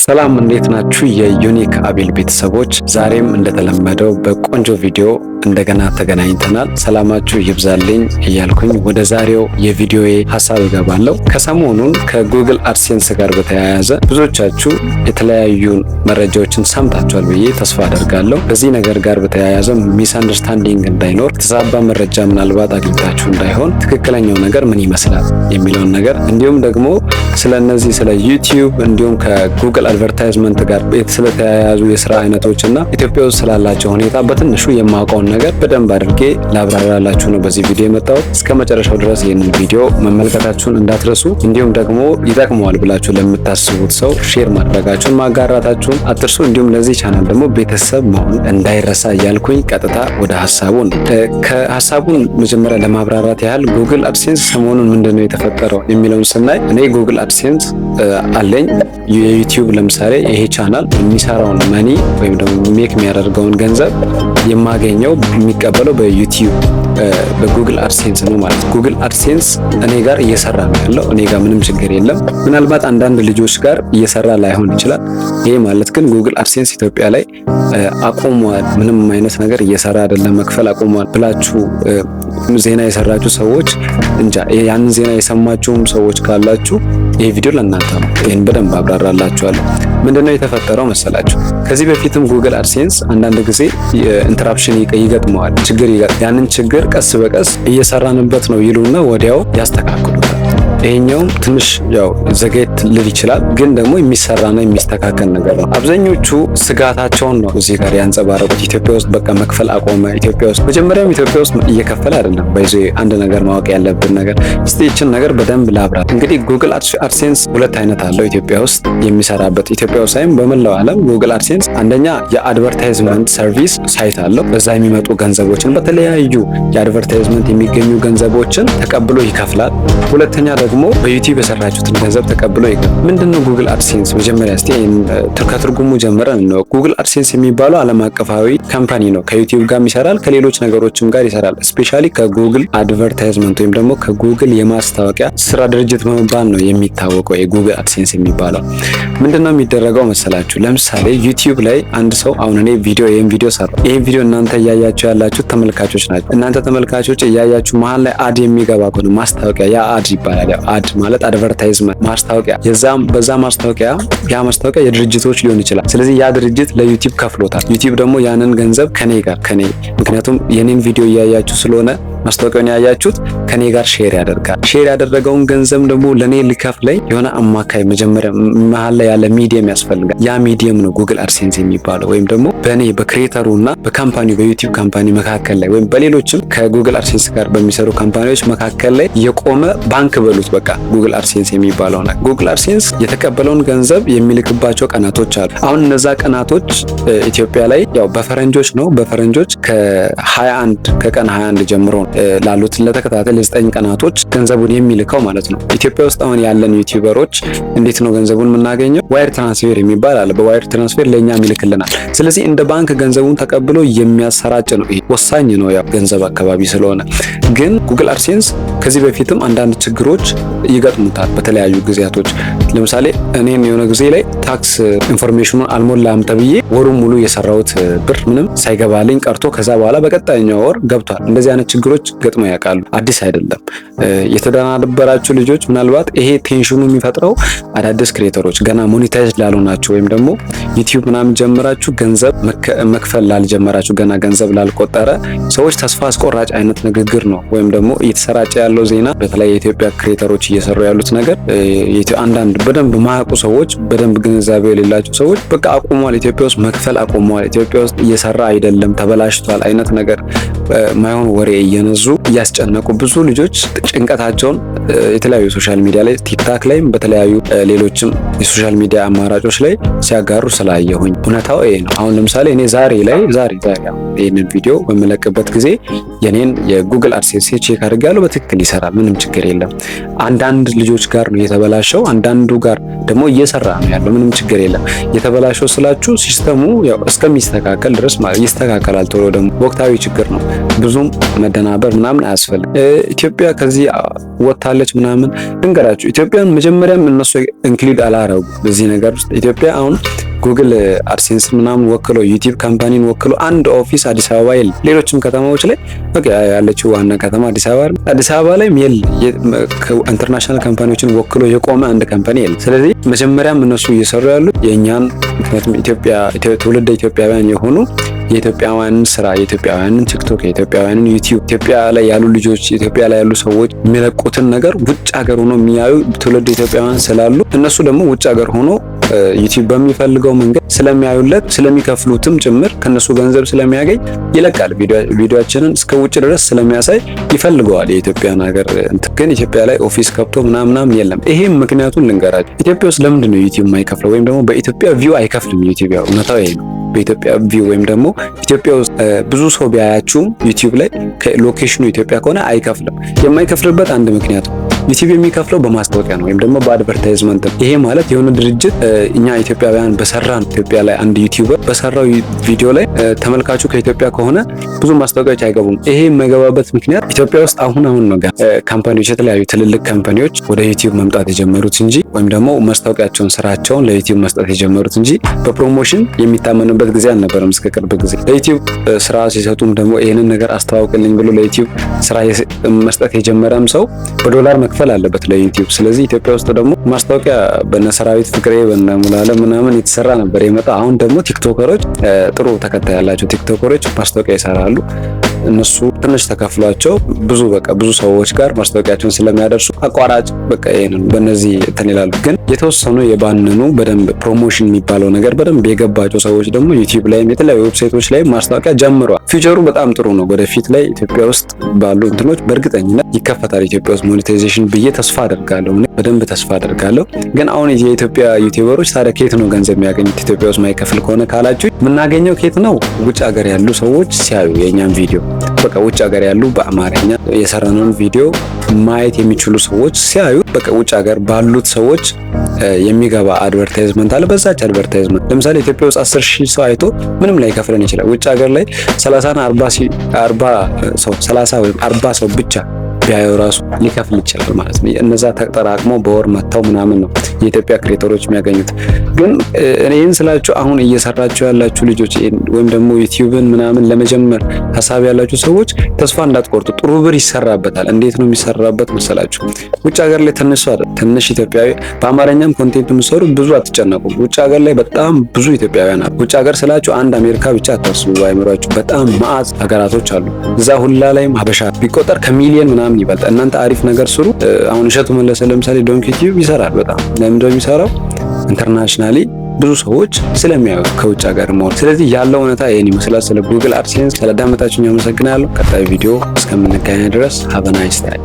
ሰላም እንዴት ናችሁ? የዩኒክ አቤል ቤተሰቦች ዛሬም እንደተለመደው በቆንጆ ቪዲዮ እንደገና ተገናኝተናል። ሰላማችሁ ይብዛልኝ እያልኩኝ ወደ ዛሬው የቪዲዮዬ ሀሳብ እገባለሁ። ከሰሞኑን ከጉግል አድሴንስ ጋር በተያያዘ ብዙዎቻችሁ የተለያዩ መረጃዎችን ሰምታችኋል ብዬ ተስፋ አደርጋለሁ። በዚህ ነገር ጋር በተያያዘ ሚስ አንደርስታንዲንግ እንዳይኖር፣ የተዛባ መረጃ ምናልባት አግኝታችሁ እንዳይሆን፣ ትክክለኛው ነገር ምን ይመስላል የሚለውን ነገር እንዲሁም ደግሞ ስለነዚህ ስለ ዩቲዩብ እንዲሁም ከጉግል አድቨርታይዝመንት ጋር ስለተያያዙ የስራ አይነቶች እና ኢትዮጵያ ውስጥ ስላላቸው ሁኔታ በትንሹ የማውቀውን ነገር በደንብ አድርጌ ላብራራላችሁ ነው በዚህ ቪዲዮ የመጣሁት። እስከ መጨረሻው ድረስ ይህንን ቪዲዮ መመልከታችሁን እንዳትረሱ፣ እንዲሁም ደግሞ ይጠቅመዋል ብላችሁ ለምታስቡት ሰው ሼር ማድረጋችሁን ማጋራታችሁን አትርሱ። እንዲሁም ለዚህ ቻናል ደግሞ ቤተሰብ መሆን እንዳይረሳ እያልኩኝ ቀጥታ ወደ ሀሳቡን ከሀሳቡን መጀመሪያ ለማብራራት ያህል ጉግል አድሴንስ ሰሞኑን ምንድነው የተፈጠረው የሚለውን ስናይ እኔ ጉግል አድሴንስ አለኝ። የዩቲዩብ ለምሳሌ ይሄ ቻናል የሚሰራውን መኒ ወይም ደግሞ ሜክ የሚያደርገውን ገንዘብ የማገኘው የሚቀበለው በዩቲዩብ በጉግል አድሴንስ ነው ማለት ነው። ጉግል አድሴንስ እኔ ጋር እየሰራ ነው ያለው። እኔ ጋር ምንም ችግር የለም። ምናልባት አንዳንድ ልጆች ጋር እየሰራ ላይሆን ይችላል። ይሄ ማለት ግን ጉግል አድሴንስ ኢትዮጵያ ላይ አቆሟል፣ ምንም አይነት ነገር እየሰራ አይደለም፣ መክፈል አቆሟል ብላችሁ ዜና የሰራችሁ ሰዎች እንጃ፣ ያንን ዜና የሰማችሁም ሰዎች ካላችሁ ይሄ ቪዲዮ ለእናንተ ነው። ይሄን በደንብ አብራራላችኋለሁ። ምንድነው የተፈጠረው መሰላችሁ? ከዚህ በፊትም ጉግል አድሴንስ አንዳንድ ጊዜ ኢንተራፕሽን ይገጥመዋል፣ ችግር ይገጥመዋል። ያንን ችግር ቀስ በቀስ እየሰራንበት ነው ይሉና ወዲያው ያስተካክሉታል። ይሄኛውም ትንሽ ያው ዘገይት ልል ይችላል፣ ግን ደግሞ የሚሰራና የሚስተካከል ነገር ነው። አብዛኞቹ ስጋታቸውን ነው እዚህ ጋር ያንጸባረቁት። ኢትዮጵያ ውስጥ በቃ መክፈል አቆመ። ኢትዮጵያ ውስጥ መጀመሪያም ኢትዮጵያ ውስጥ እየከፈለ አይደለም። በዚህ አንድ ነገር ማወቅ ያለብን ነገር እስቲ ይችን ነገር በደንብ ላብራት። እንግዲህ ጉግል አድሴንስ ሁለት አይነት አለው ኢትዮጵያ ውስጥ የሚሰራበት። ኢትዮጵያ ውስጥ ሳይሆን በመላው ዓለም ጉግል አድሴንስ አንደኛ የአድቨርታይዝመንት ሰርቪስ ሳይት አለው። በዛ የሚመጡ ገንዘቦችን በተለያዩ የአድቨርታይዝመንት የሚገኙ ገንዘቦችን ተቀብሎ ይከፍላል። ሁለተኛ ደግሞ በዩቲዩብ የሰራችሁትን ገንዘብ ተቀብሎ ይከፍላል። ምንድነው ጉግል አድሴንስ? መጀመሪያ እስቲ ከትርጉሙ ጀምረን ነው። ጉግል አድሴንስ የሚባለው ዓለም አቀፋዊ ካምፓኒ ነው። ከዩቲዩብ ጋር ይሰራል፣ ከሌሎች ነገሮችም ጋር ይሰራል። ስፔሻሊ ከጉግል አድቨርታይዝመንት ወይም ደግሞ ከጉግል የማስታወቂያ ስራ ድርጅት በመባል ነው የሚታወቀው የጉግል አድሴንስ የሚባለው። ምንድነው የሚደረገው መሰላችሁ? ለምሳሌ ዩቲዩብ ላይ አንድ ሰው አሁን እኔ ይሄን ቪዲዮ ሰራ። ይሄን ቪዲዮ እናንተ እያያችሁ ያላችሁ ተመልካቾች ናቸው። እናንተ ተመልካቾች እያያችሁ መሀል ላይ አድ የሚገባ ከሆነ ማስታወቂያ፣ ያ አድ ይባላል። አድ ማለት አድቨርታይዝመንት ማስታወቂያ። በዛ ማስታወቂያ ያ ማስታወቂያ የድርጅቶች ሊሆን ይችላል። ስለዚህ ያ ድርጅት ለዩቲዩብ ከፍሎታል። ዩቲዩብ ደግሞ ያንን ገንዘብ ከኔ ምክንያቱም የኔን ቪዲዮ እያያችሁ ስለሆነ ማስታወቂያውን ያያችሁት ከኔ ጋር ሼር ያደርጋል። ሼር ያደረገውን ገንዘብ ደግሞ ለኔ ሊከፍለኝ የሆነ አማካይ መጀመሪያ መሀል ላይ ያለ ሚዲየም ያስፈልጋል። ያ ሚዲየም ነው ጉግል አድሴንስ የሚባለው። ወይም ደግሞ በኔ በክሬተሩ እና በካምፓኒው በዩቲዩብ ካምፓኒ መካከል ላይ ወይም በሌሎችም ከጉግል አድሴንስ ጋር በሚሰሩ ካምፓኒዎች መካከል ላይ የቆመ ባንክ በሉት በቃ ጉግል አድሴንስ የሚባለው ነው። ጉግል አድሴንስ የተቀበለውን ገንዘብ የሚልክባቸው ቀናቶች አሉ። አሁን እነዛ ቀናቶች ኢትዮጵያ ላይ ያው በፈረንጆች ነው። በፈረንጆች ከቀን 21 ጀምሮ ላሉት ለተከታታይ ለ9 ቀናቶች ገንዘቡን የሚልከው ማለት ነው። ኢትዮጵያ ውስጥ አሁን ያለን ዩቲዩበሮች እንዴት ነው ገንዘቡን የምናገኘው? ዋይር ትራንስፌር የሚባል አለ። በዋይር ትራንስፌር ለኛ ይልክልናል። ስለዚህ እንደ ባንክ ገንዘቡን ተቀብሎ የሚያሰራጭ ነው። ይሄ ወሳኝ ነው ያው ገንዘብ አካባቢ ስለሆነ። ግን ጉግል አድሴንስ ከዚህ በፊትም አንዳንድ ችግሮች ይገጥሙታል በተለያዩ ጊዜያቶች። ለምሳሌ እኔም የሆነ ጊዜ ላይ ታክስ ኢንፎርሜሽኑን አልሞላም ተብዬ ወሩን ሙሉ የሰራሁት ብር ምንም ሳይገባልኝ ቀርቶ ከዛ በኋላ በቀጣይኛው ወር ገብቷል። እንደዚህ አይነት ችግሮች ገጥመው ያውቃሉ። አዲስ አይደለም። የተደናበራችሁ ልጆች ምናልባት ይሄ ቴንሽኑ የሚፈጥረው አዳዲስ ክሬተሮች ገና ሞኔታይዝ ላሉ ናቸው። ወይም ደግሞ ዩቲዩብ ምናምን ጀምራችሁ ገንዘብ መክፈል ላልጀመራችሁ ገና ገንዘብ ላልቆጠረ ሰዎች ተስፋ አስቆራጭ አይነት ንግግር ነው። ወይም ደግሞ እየተሰራጨ ያለው ዜና በተለይ የኢትዮጵያ ክሬተሮች እየሰሩ ያሉት ነገር አንዳንድ በደንብ ማያውቁ ሰዎች፣ በደንብ ግንዛቤ የሌላቸው ሰዎች በቃ አቁሟል፣ ኢትዮጵያ ውስጥ መክፈል አቁሟል፣ ኢትዮጵያ ውስጥ እየሰራ አይደለም፣ ተበላሽቷል አይነት ነገር ማይሆን ወሬ እየነዙ እያስጨነቁ ብዙ ልጆች ጭንቀታቸውን የተለያዩ ሶሻል ሚዲያ ላይ ቲክታክ ላይም በተለያዩ ሌሎችም የሶሻል ሚዲያ አማራጮች ላይ ሲያጋሩ ስላየሁኝ እውነታው ይሄ ነው። አሁን ለምሳሌ እኔ ዛሬ ይሄንን ቪዲዮ በመለቅበት ጊዜ የኔን የጉግል አድሴንስ ቼክ አድርጋለሁ። በትክክል ይሰራል፣ ምንም ችግር የለም። አንዳንድ ልጆች ጋር ነው የተበላሸው፣ አንዳንዱ ጋር ደግሞ እየሰራ ነው ያለው፣ ምንም ችግር የለም። የተበላሸው ስላችሁ ሲስተሙ ያው እስከሚስተካከል ድረስ ማለት ይስተካከላል። ቶሎ ደግሞ ወቅታዊ ችግር ነው። ብዙም መደናበር ምናምን አያስፈልግም። ኢትዮጵያ ከዚህ ወጣለች ምናምን ልንገራችሁ። ኢትዮጵያን መጀመሪያም እነሱ ኢንክሉድ አላረጉ በዚህ ነገር ውስጥ። ኢትዮጵያ አሁን ጉግል አድሴንስ ምናምን ወክሎ ዩቲዩብ ካምፓኒን ወክሎ አንድ ኦፊስ አዲስ አበባ የለም። ሌሎችም ከተማዎች ላይ ያለችው ዋና ከተማ አዲስ አበባ ላይ ኢንተርናሽናል ካምፓኒዎችን ወክሎ የቆመ አንድ ካምፓኒ የለም። ስለዚህ መጀመሪያም እነሱ እየሰሩ ያሉት የእኛን ምክንያቱም ትውልደ ኢትዮጵያውያን የሆኑ የኢትዮጵያውያንን ስራ፣ የኢትዮጵያውያንን ቲክቶክ፣ የኢትዮጵያውያንን ዩቲዩብ፣ ኢትዮጵያ ላይ ያሉ ልጆች፣ ኢትዮጵያ ላይ ያሉ ሰዎች የሚለቁትን ነገር ውጭ ሀገር ሆኖ የሚያዩ ትውልደ ኢትዮጵያውያን ስላሉ እነሱ ደግሞ ውጭ ሀገር ሆኖ ዩቲዩብ በሚፈልገው መንገድ ስለሚያዩለት ስለሚከፍሉትም ጭምር ከነሱ ገንዘብ ስለሚያገኝ ይለቃል። ቪዲዮአችንን እስከ ውጭ ድረስ ስለሚያሳይ ይፈልገዋል የኢትዮጵያን ሀገር። ግን ኢትዮጵያ ላይ ኦፊስ ከብቶ ምናምን የለም። ይሄም ምክንያቱን ልንገራችሁ። ኢትዮጵያ ውስጥ ለምንድን ነው ዩቲዩብ የማይከፍለው? ወይም ደግሞ በኢትዮጵያ ቪው አይከፍልም ዩቲዩብ። ያው እውነታው ይሄ ነው። በኢትዮጵያ ቪው ወይም ደግሞ ኢትዮጵያ ውስጥ ብዙ ሰው ቢያያችሁም ዩቲዩብ ላይ ከሎኬሽኑ ኢትዮጵያ ከሆነ አይከፍልም። የማይከፍልበት አንድ ምክንያት ነው። ዩቲዩብ የሚከፍለው በማስታወቂያ ነው ወይም ደግሞ በአድቨርታይዝመንት ነው። ይሄ ማለት የሆነ ድርጅት እኛ ኢትዮጵያውያን በሰራን ኢትዮጵያ ላይ አንድ ዩቲዩበር በሰራው ቪዲዮ ላይ ተመልካቹ ከኢትዮጵያ ከሆነ ብዙ ማስታወቂያዎች አይገቡም። ይሄ የማይገባበት ምክንያት ኢትዮጵያ ውስጥ አሁን ነው ካምፓኒዎች፣ የተለያዩ ትልልቅ ካምፓኒዎች ወደ ዩቲዩብ መምጣት የጀመሩት እንጂ ወይም ደግሞ ማስታወቂያቸውን ስራቸውን ለዩቲዩብ መስጠት የጀመሩት እንጂ በፕሮሞሽን የሚታመንበት ጊዜ አልነበረም እስከ ቅርብ ጊዜ። ለዩቲዩብ ስራ ሲሰጡም ደግሞ ይሄንን ነገር አስተዋውቅልኝ ብሎ ለዩቲዩብ ስራ መስጠት የጀመረም ሰው በዶላር መክፈል አለበት ለዩቲዩብ። ስለዚህ ኢትዮጵያ ውስጥ ደግሞ ማስታወቂያ በነሰራዊት ፍቅሬ በነሙላለም ምናምን የተሰራ ነበር የመጣ። አሁን ደግሞ ቲክቶከሮች ጥሩ ተከታይ ያላቸው ቲክቶከሮች ማስታወቂያ ይሰራሉ። እነሱ ትንሽ ተከፍሏቸው ብዙ ሰዎች ጋር ማስታወቂያቸውን ስለሚያደርሱ አቋራጭ ይሄንን በእነዚህ እንትን ይላሉ። ግን የተወሰኑ የባንኑ በደንብ ፕሮሞሽን የሚባለው ነገር በደንብ የገባቸው ሰዎች ደግሞ ዩቲዩብ ላይም የተለያዩ ዌብሳይቶች ላይ ማስታወቂያ ጀምረዋል። ፊውቸሩ በጣም ጥሩ ነው። ወደፊት ላይ ኢትዮጵያ ውስጥ ባሉ እንትኖች በእርግጠኝነት ይከፈታል ኢትዮጵያ ውስጥ ሞኔታይዜሽን ብዬ ተስፋ አደርጋለሁ። በደንብ ተስፋ አደርጋለሁ። ግን አሁን የኢትዮጵያ ዩቲዩበሮች ታዲያ ከየት ነው ገንዘብ የሚያገኙት? ኢትዮጵያ ውስጥ ማይከፍል ከሆነ ካላችሁ የምናገኘው ከየት ነው? ውጭ ሀገር ያሉ ሰዎች ሲያዩ የኛን ቪዲዮ ውጭ ሀገር ያሉ በአማርኛ የሰራነውን ቪዲዮ ማየት የሚችሉ ሰዎች ሲያዩ ውጭ ሀገር ባሉት ሰዎች የሚገባ አድቨርታይዝመንት አለ። በዛች አድቨርታይዝመንት ለምሳሌ ኢትዮጵያ ውስጥ 10,000 ሰው አይቶ ምንም ላይ ከፍለን ይችላል። ውጭ ሀገር ላይ 30 ወይም 40 ሰው ብቻ ቢያዩ ራሱ ሊከፍል ይችላል ማለት ነው። እነዛ ተጠራቅሞ በወር መጥተው ምናምን ነው የኢትዮጵያ ክሬተሮች የሚያገኙት። ግን እኔን ስላችሁ አሁን እየሰራችሁ ያላችሁ ልጆች ወይም ደግሞ ዩቲዩብን ምናምን ለመጀመር ሀሳብ ያላችሁ ሰዎች ተስፋ እንዳትቆርጡ። ጥሩ ብር ይሰራበታል። እንዴት ነው የሚሰራበት መሰላችሁ? ውጭ ሀገር ላይ ትንሽ ኢትዮጵያዊ በአማርኛም ኮንቴንት የምትሰሩ ብዙ አትጨነቁም። ውጭ ሀገር ላይ በጣም ብዙ ኢትዮጵያውያን አሉ። ውጭ ሀገር ስላችሁ አንድ አሜሪካ ብቻ አታስቡ አይምሯችሁ። በጣም መዓት ሀገራቶች አሉ። እዛ ሁላ ላይም ሀበሻ ቢቆጠር ከሚሊየን ምናምን ይበልጣል። እናንተ አሪፍ ነገር ስሩ። አሁን እሸቱ መለሰ ለምሳሌ ዶንኪ ቲዩብ ይሰራል። በጣም ለምንድነው የሚሰራው? ኢንተርናሽናሊ ብዙ ሰዎች ስለሚያዩ ከውጭ ሀገር መሆን። ስለዚህ ያለው እውነታ ይሄን ይመስላል። ስለ ጉግል አድሴንስ ስለዳመጣችሁኝ አመሰግናለሁ። ቀጣይ ቪዲዮ እስከምንገናኝ ድረስ ሃቭ አ ናይስ ታይም።